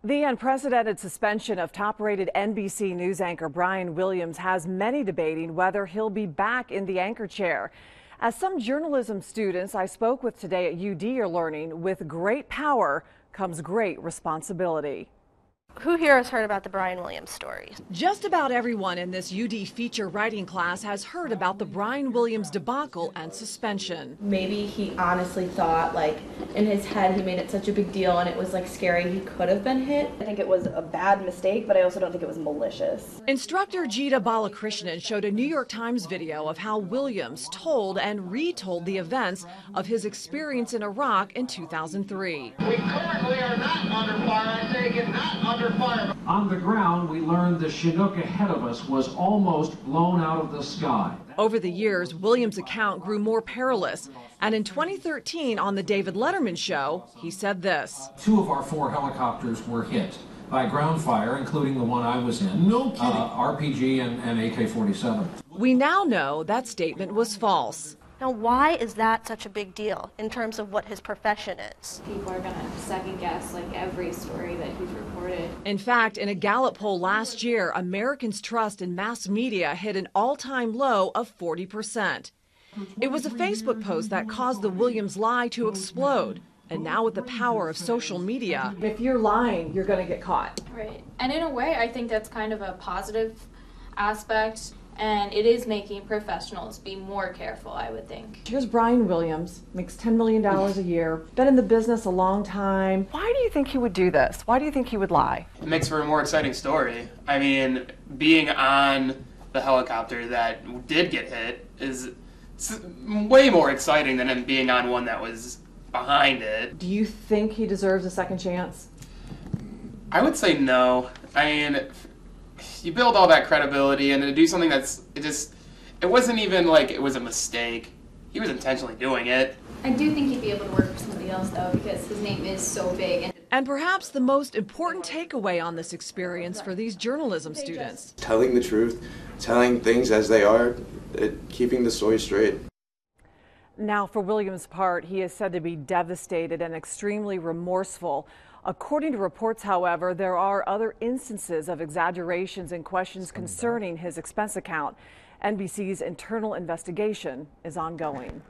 The unprecedented suspension of top-rated NBC News anchor Brian Williams has many debating whether he'll be back in the anchor chair. As some journalism students I spoke with today at UD are learning, with great power comes great responsibility. Who here has heard about the Brian Williams story? Just about everyone in this UD feature writing class has heard about the Brian Williams debacle and suspension. Maybe he honestly thought, like, in his head he made it such a big deal and it was like scary he could have been hit. I think it was a bad mistake, but I also don't think it was malicious. Instructor Gita Balakrishnan showed a New York Times video of how Williams told and retold the events of his experience in Iraq in 2003. We currently are not under fire. I say again, not under fire. On the ground, we learned the Chinook ahead of us was almost blown out of the sky. Over the years, Williams' account grew more perilous. And in 2013, on the David Letterman show, he said this. 2 of our 4 helicopters were hit by ground fire, including the one I was in. No kidding. RPG and AK-47. We now know that statement was false. Now, why is that such a big deal in terms of what his profession is? People are going to second guess like every story that he's reported. In fact, in a Gallup poll last year, Americans' trust in mass media hit an all-time low of 40%. It was a Facebook post that caused the Williams lie to explode. And now with the power of social media, if you're lying, you're going to get caught. Right. And in a way, I think that's kind of a positive aspect. And it is making professionals be more careful, I would think. Here's Brian Williams, makes $10 million a year, been in the business a long time. Why do you think he would do this? Why do you think he would lie? It makes for a more exciting story. I mean, being on the helicopter that did get hit is way more exciting than him being on one that was behind it. Do you think he deserves a second chance? I would say no. I mean, you build all that credibility and to do something it wasn't even like it was a mistake. He was intentionally doing it. I do think he'd be able to work for somebody else, though, because his name is so big. And perhaps the most important takeaway on this experience for these journalism students. Telling the truth, telling things as they are, keeping the story straight. Now, for Williams' part, he is said to be devastated and extremely remorseful. According to reports, however, there are other instances of exaggerations and questions concerning his expense account. NBC's internal investigation is ongoing.